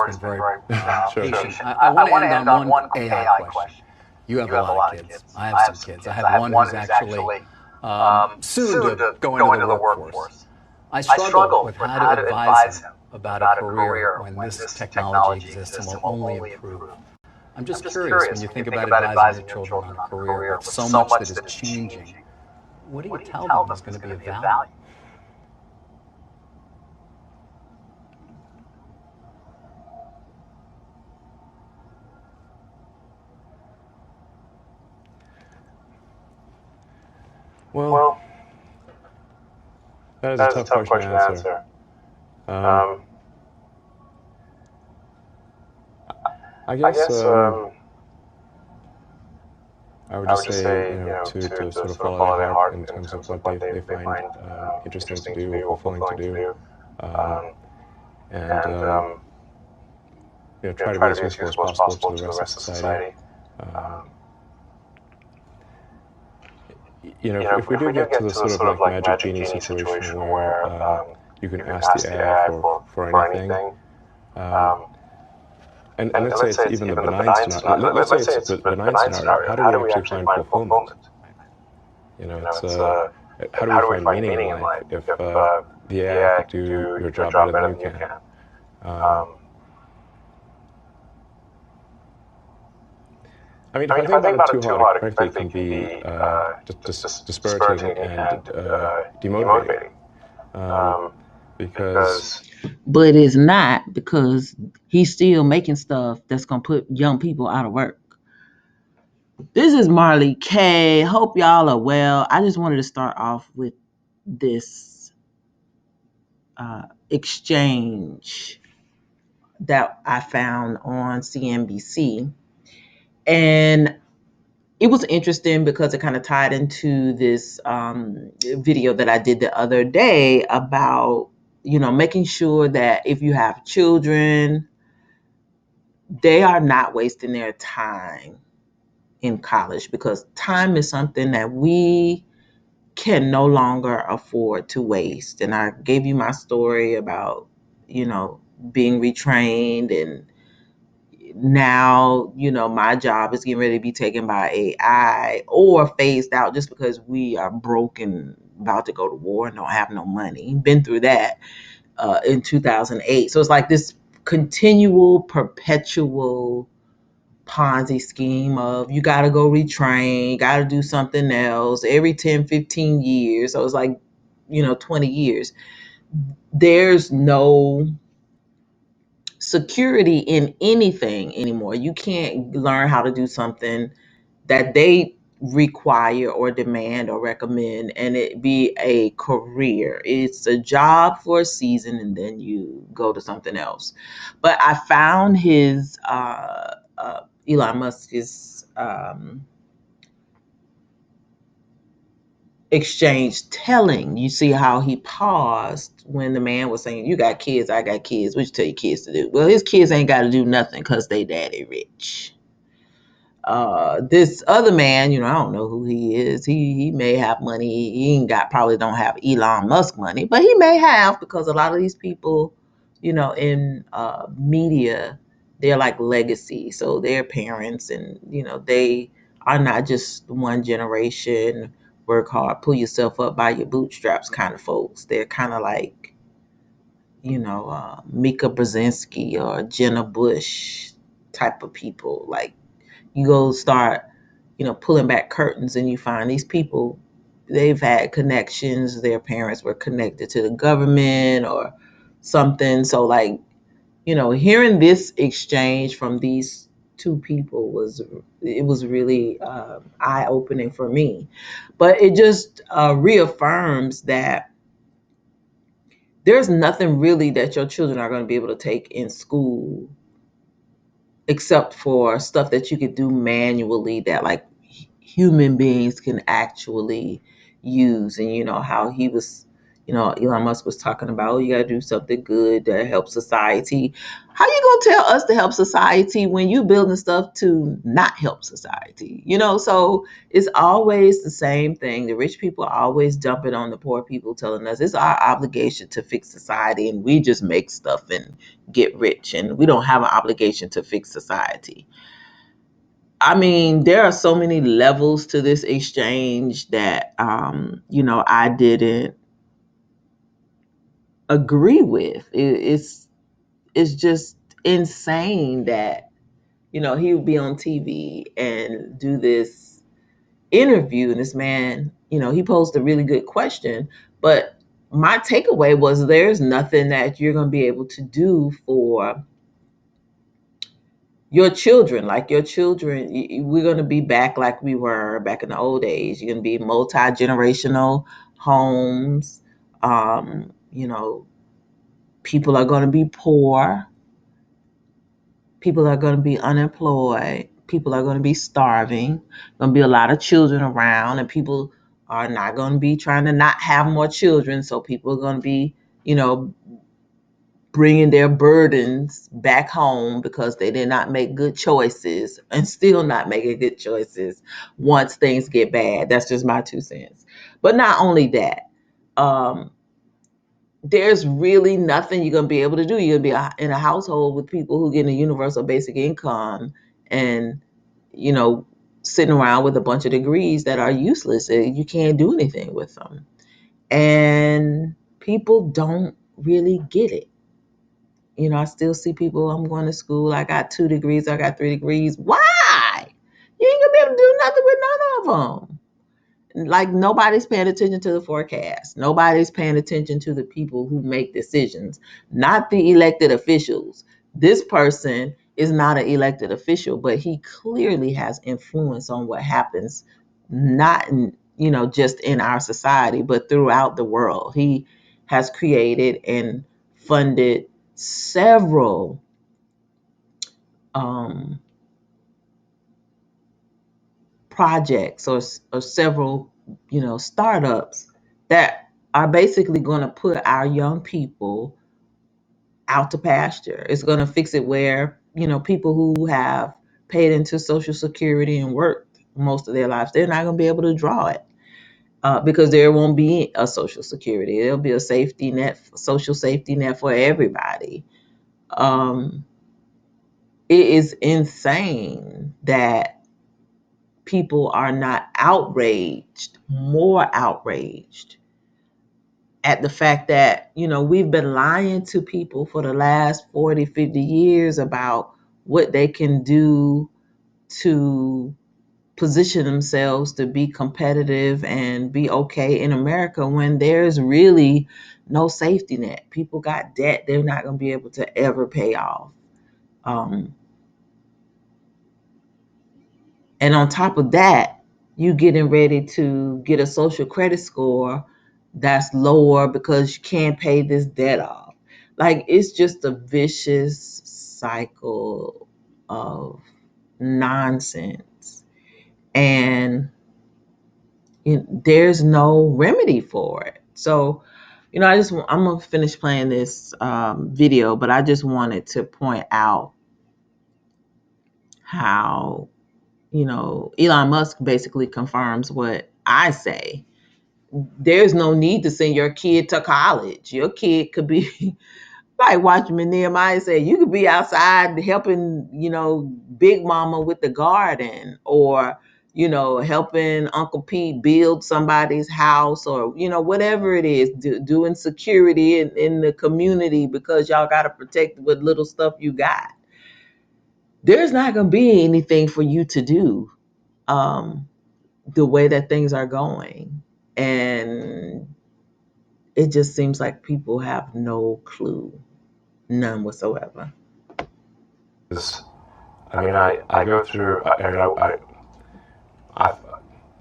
been very Sure. patient. I want to end on one AI question. You have a lot of kids. I have some kids. I have one who's actually soon to go into the workforce. I struggle with how to advise him about a career when this technology exists and will only improve. I'm just curious, when you think about advising your children on a career with so much that is changing, what do you tell them is going to be of value? Well, that is a tough question to answer. I guess I would just say, to sort of follow their heart in terms of what they find interesting to do or fulfilling to do, and try to be as useful as possible to the rest of society. If we do get to the sort of like magic genie situation where you can ask the AI for anything, and let's say it's even the benign scenario. Let's say it's a benign scenario. How do we actually find fulfillment? It's how do we find meaning in life if the AI could do your job better than you can? I mean, if I think about it too hard, it frankly can be just dispiriting and demotivating. Because But it's not, because he's still making stuff that's going to put young people out of work. This is Marley K. Hope y'all are well. I just wanted to start off with this exchange that I found on CNBC. And it was interesting because it kind of tied into this video that I did the other day about, making sure that if you have children, they are not wasting their time in college, because time is something that we can no longer afford to waste. And I gave you my story about, being retrained, and now, my job is getting ready to be taken by AI or phased out just because we are broke and about to go to war and don't have no money. Been through that in 2008. So it's like this continual, perpetual Ponzi scheme of you got to go retrain, got to do something else every 10, 15 years. So it's like, 20 years. There's no security in anything anymore. You can't learn how to do something that they require or demand or recommend and it be a career. It's a job for a season and then you go to something else. But I found his Elon Musk's exchange telling. You see how he paused when the man was saying, you got kids, I got kids, what you tell your kids to do? Well, his kids ain't got to do nothing because they daddy rich. This other man, I don't know who he is. He may have money. He probably don't have Elon Musk money, but he may have, because a lot of these people, in media, they're like legacy. So their parents and, they are not just one generation, work hard, pull yourself up by your bootstraps kind of folks. They're kind of like, Mika Brzezinski or Jenna Bush type of people. Like, you go start, pulling back curtains and you find these people, they've had connections. Their parents were connected to the government or something. So like, hearing this exchange from these two people was really eye-opening for me. But it just reaffirms that there's nothing really that your children are going to be able to take in school except for stuff that you could do manually that like human beings can actually use. And how he was, Elon Musk was talking about, oh, you got to do something good to help society. How you going to tell us to help society when you building stuff to not help society? So it's always the same thing. The rich people are always dumping on the poor people, telling us it's our obligation to fix society, and we just make stuff and get rich, and we don't have an obligation to fix society. I mean, there are so many levels to this exchange that I didn't agree with. It's just insane that he would be on TV and do this interview, and this man, he posed a really good question, but my takeaway was there's nothing that you're going to be able to do for your children. Like your children, we're going to be back like we were back in the old days. You're going to be multi-generational homes. People are going to be poor. People are going to be unemployed. People are going to be starving. Going to be a lot of children around, and people are not going to be trying to not have more children. So people are going to be, bringing their burdens back home because they did not make good choices, and still not making good choices once things get bad. That's just my 2 cents. But not only that, um, there's really nothing you're going to be able to do. You're going to be in a household with people who get a universal basic income and, you know, sitting around with a bunch of degrees that are useless. You can't do anything with them. And people don't really get it. I still see people, I'm going to school, I got 2 degrees, I got 3 degrees. Why? You ain't going to be able to do nothing with none of them. Like, nobody's paying attention to the forecast. Nobody's paying attention to the people who make decisions, not the elected officials. This person is not an elected official, but he clearly has influence on what happens, not just in our society, but throughout the world. He has created and funded several projects, or several startups that are basically going to put our young people out to pasture. It's going to fix it where people who have paid into Social Security and worked most of their lives, they're not going to be able to draw it, because there won't be a Social Security. There'll be a safety net, social safety net for everybody. It is insane that people are not more outraged at the fact that, we've been lying to people for the last 40, 50 years about what they can do to position themselves to be competitive and be okay in America, when there's really no safety net. People got debt they're not going to be able to ever pay off. And on top of that, you getting ready to get a social credit score that's lower because you can't pay this debt off. Like, it's just a vicious cycle of nonsense. And there's no remedy for it. So, I'm going to finish playing this video, but I just wanted to point out how Elon Musk basically confirms what I say. There's no need to send your kid to college. Your kid could be like Watchman Nehemiah said, you could be outside helping, Big Mama with the garden, or, helping Uncle Pete build somebody's house, or, whatever it is, doing security in the community because y'all got to protect what little stuff you got. There's not going to be anything for you to do. The way that things are going, and it just seems like people have no clue, none whatsoever. I mean, I go through, I've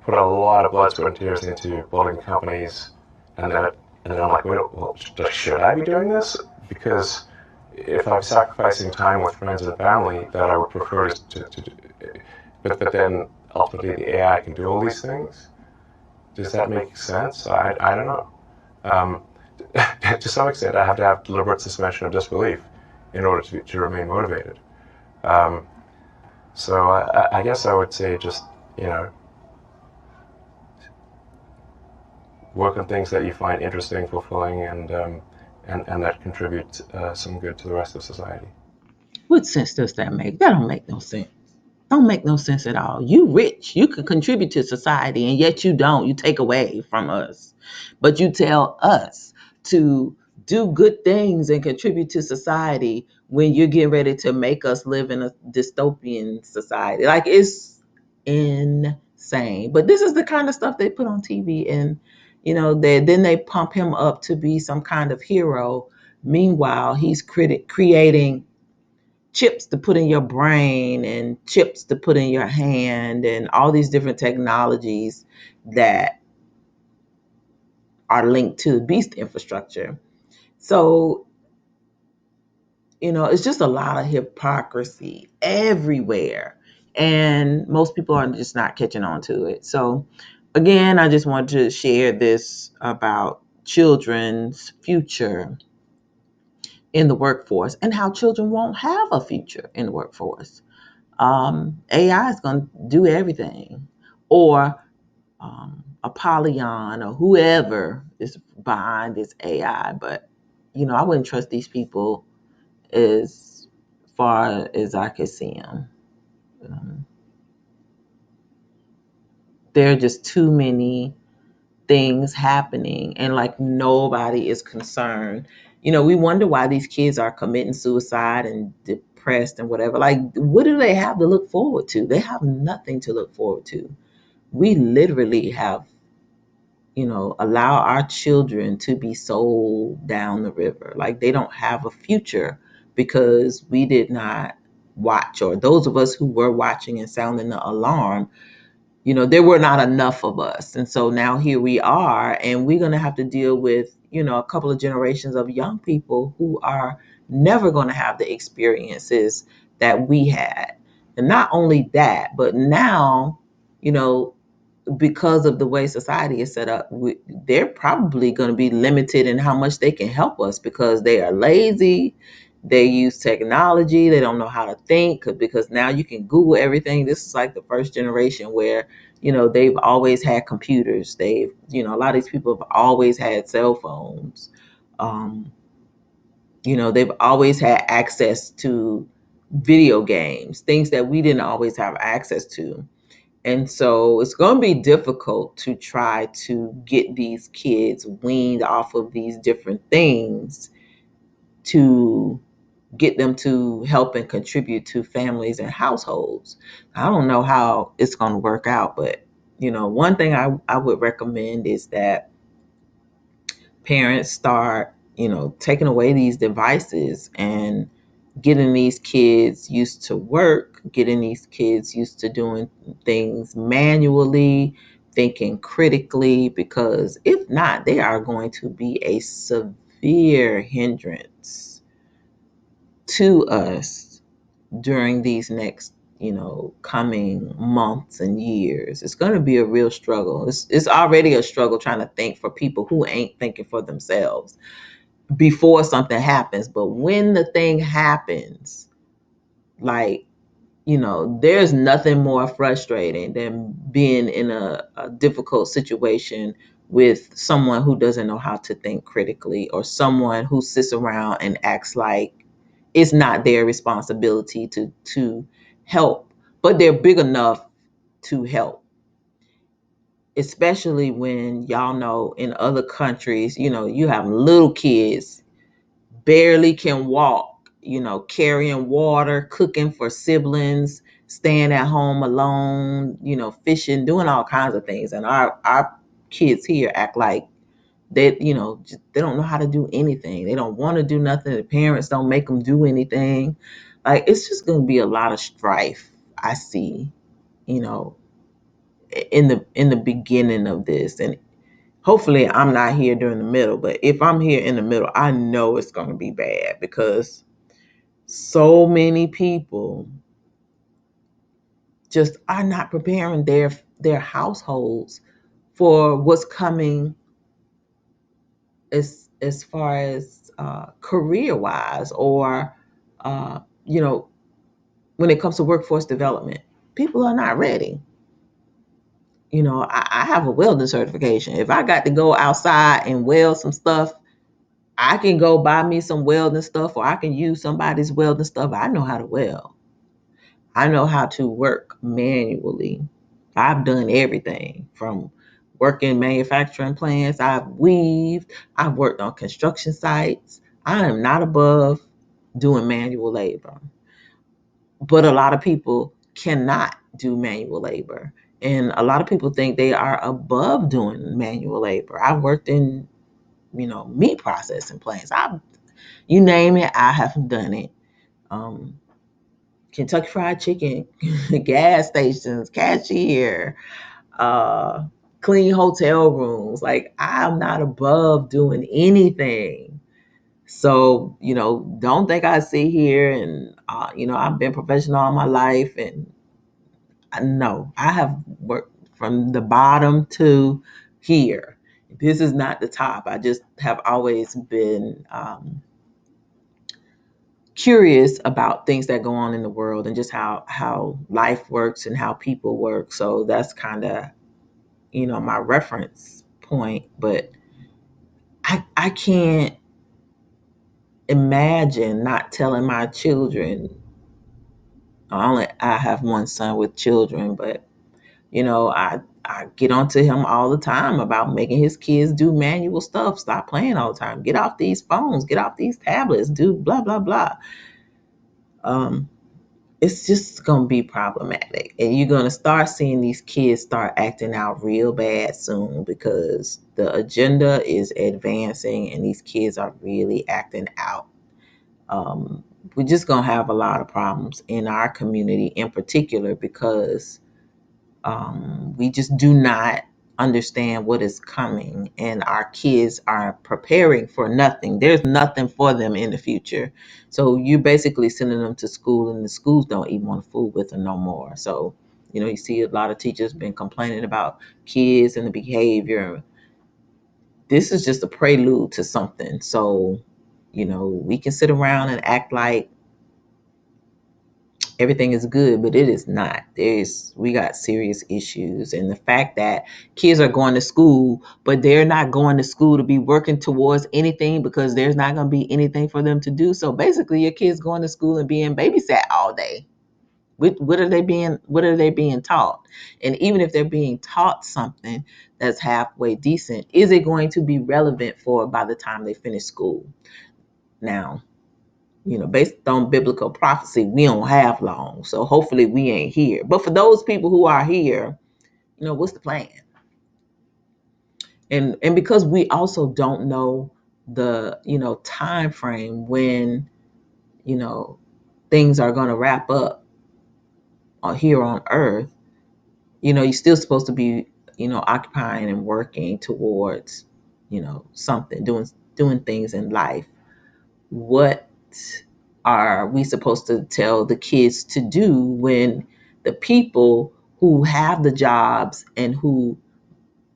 put a lot of blood, sweat, and tears into building companies, and then I'm like, wait, well, should I be doing this? Because if I'm sacrificing time with friends and family that I would prefer to do, but then ultimately the AI can do all these things, does that make sense? I don't know. to some extent, I have to have deliberate suspension of disbelief in order to remain motivated. So I guess I would say just, work on things that you find interesting, fulfilling, and that contribute some good to the rest of society. What sense does that make? That don't make no sense. Don't make no sense at all. You rich, you can contribute to society, and yet you don't. You take away from us, but you tell us to do good things and contribute to society when you're getting ready to make us live in a dystopian society. Like, it's insane. But this is the kind of stuff they put on TV, and then they pump him up to be some kind of hero. Meanwhile, he's creating chips to put in your brain and chips to put in your hand and all these different technologies that are linked to beast infrastructure. So, it's just a lot of hypocrisy everywhere. And most people are just not catching on to it. So, again, I just wanted to share this about children's future in the workforce and how children won't have a future in the workforce. AI is going to do everything, or Apollyon or whoever is behind this AI. But I wouldn't trust these people as far as I could see them. There are just too many things happening, and like nobody is concerned. We wonder why these kids are committing suicide and depressed and whatever. Like, what do they have to look forward to? They have nothing to look forward to. We literally have, allow our children to be sold down the river. Like, they don't have a future because we did not watch, or those of us who were watching and sounding the alarm, there were not enough of us. And so now here we are, and we're going to have to deal with, a couple of generations of young people who are never going to have the experiences that we had. And not only that, but now, you know, because of the way society is set up, they're probably going to be limited in how much they can help us because they are lazy. They use technology. They don't know how to think because now you can Google everything. This is like the first generation where, they've always had computers. A lot of these people have always had cell phones. They've always had access to video games, things that we didn't always have access to. And so it's going to be difficult to try to get these kids weaned off of these different things to get them to help and contribute to families and households. I don't know how it's going to work out, but one thing I would recommend is that parents start, taking away these devices and getting these kids used to work, getting these kids used to doing things manually, thinking critically, because if not, they are going to be a severe hindrance to us during these next, coming months and years. It's going to be a real struggle. It's already a struggle trying to think for people who ain't thinking for themselves before something happens. But when the thing happens, like, there's nothing more frustrating than being in a difficult situation with someone who doesn't know how to think critically, or someone who sits around and acts like it's not their responsibility to help, but they're big enough to help. Especially when y'all know in other countries, you have little kids barely can walk, carrying water, cooking for siblings, staying at home alone, fishing, doing all kinds of things. And our kids here act like they don't know how to do anything. They don't want to do nothing. The parents don't make them do anything. Like, it's just going to be a lot of strife, I see, you know, in the beginning of this. And hopefully I'm not here during the middle, but if I'm here in the middle, I know it's going to be bad because so many people just are not preparing their households for what's coming as as far as career-wise, or when it comes to workforce development, people are not ready. I have a welding certification. If I got to go outside and weld some stuff, I can go buy me some welding stuff, or I can use somebody's welding stuff. I know how to weld. I know how to work manually. I've done everything from working manufacturing plants. I've weaved. I've worked on construction sites. I am not above doing manual labor. But a lot of people cannot do manual labor. And a lot of people think they are above doing manual labor. I've worked in, meat processing plants. You name it, I have done it. Kentucky Fried Chicken, gas stations, cashier, uh, clean hotel rooms. Like, I'm not above doing anything. So, don't think I sit here and, I've been professional all my life. And no, I have worked from the bottom to here. This is not the top. I just have always been curious about things that go on in the world, and just how life works and how people work. So that's kind of my reference point. But I can't imagine not telling my children. I have one son with children, but I get onto him all the time about making his kids do manual stuff. Stop playing all the time. Get off these phones. Get off these tablets. Do blah blah blah. Um, it's just gonna be problematic, and you're gonna start seeing these kids start acting out real bad soon, because the agenda is advancing, and these kids are really acting out. We're just gonna have a lot of problems in our community, in particular, because we just do not understand what is coming, and our kids are preparing for nothing. There's nothing for them in the future. So you're basically sending them to school, and the schools don't even want to fool with them no more. So, you see a lot of teachers been complaining about kids and the behavior. This is just a prelude to something. So, we can sit around and act like everything is good, but it is not. We got serious issues. And the fact that kids are going to school, but they're not going to school to be working towards anything, because there's not going to be anything for them to do. So basically, your kids going to school and being babysat all day. What are they being taught? And even if they're being taught something that's halfway decent, is it going to be relevant for by the time they finish school? Now, based on biblical prophecy, we don't have long. So hopefully we ain't here. But for those people who are here, what's the plan? And because we also don't know the, time frame when, things are going to wrap up here on earth, you're still supposed to be, occupying and working towards, something, doing things in life. What are we supposed to tell the kids to do when the people who have the jobs and who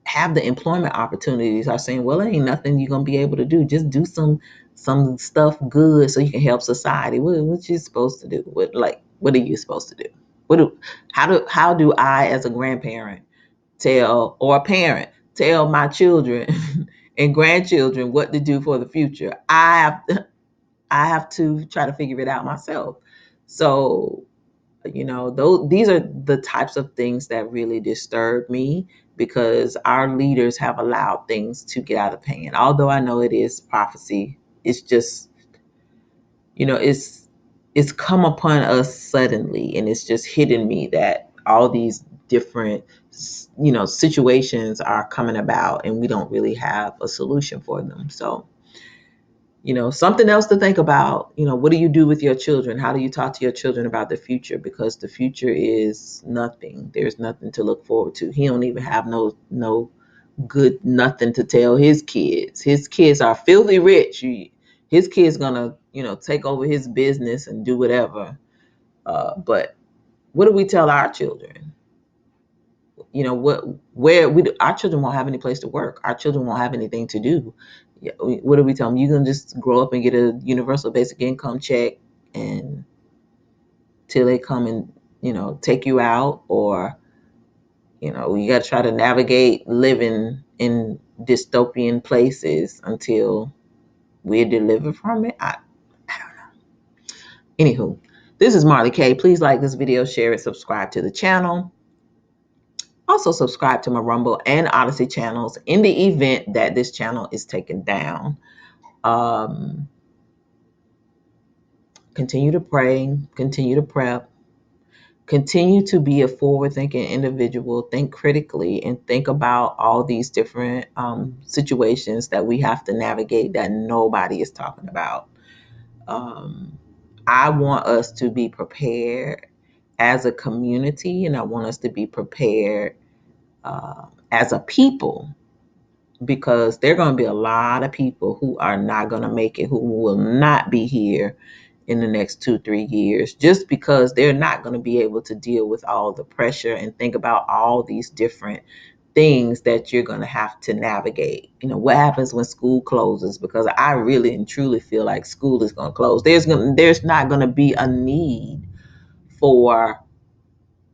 have the employment opportunities are saying, well, there ain't nothing you're going to be able to do. Just do some stuff good so you can help society. What you supposed to do? What are you supposed to do? How do I, as a grandparent, or a parent, tell my children and grandchildren what to do for the future? I have to try to figure it out myself. So, these are the types of things that really disturb me, because our leaders have allowed things to get out of hand. Although I know it is prophecy, it's just, it's come upon us suddenly, and it's just hitting me that all these different, situations are coming about, and we don't really have a solution for them. So, something else to think about. What do you do with your children? How do you talk to your children about the future? Because the future is nothing. There's nothing to look forward to. He don't even have no good nothing to tell his kids. His kids are filthy rich. His kids gonna, take over his business and do whatever. But what do we tell our children? Our children won't have any place to work. Our children won't have anything to do. what do we tell them? You can just grow up and get a universal basic income check and till they come and, take you out, or, you got to try to navigate living in dystopian places until we're delivered from it. I don't know. Anywho, this is Marley K. Please like this video, share it, subscribe to the channel. Also subscribe to my Rumble and Odyssey channels in the event that this channel is taken down. Continue to pray, continue to prep, continue to be a forward-thinking individual. Think critically and think about all these different situations that we have to navigate that nobody is talking about. I want us to be prepared as a community, and I want us to be prepared as a people, because there are going to be a lot of people who are not going to make it, who will not be here in the next 2-3 years, just because they're not going to be able to deal with all the pressure and think about all these different things that you're going to have to navigate. What happens when school closes? Because I really and truly feel like school is going to close. There's not going to be a need for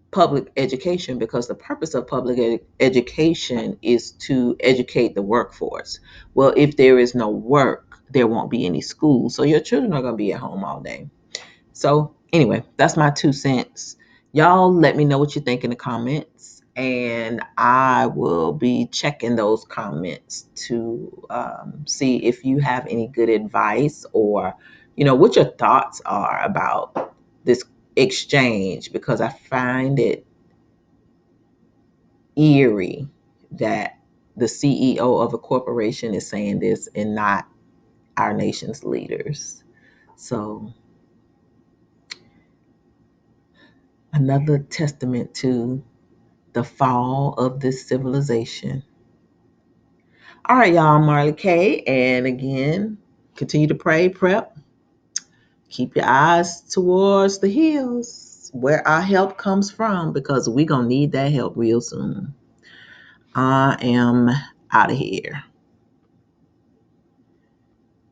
public education, because the purpose of public education is to educate the workforce. Well, if there is no work, there won't be any school. So your children are going to be at home all day. So anyway, that's my 2 cents. Y'all let me know what you think in the comments, and I will be checking those comments to see if you have any good advice, or what your thoughts are about this exchange, because I find it eerie that the CEO of a corporation is saying this and not our nation's leaders. So another testament to the fall of this civilization. All right, y'all, Marley K. And again, continue to pray, prep. Keep your eyes towards the hills where our help comes from, because we're going to need that help real soon. I am out of here.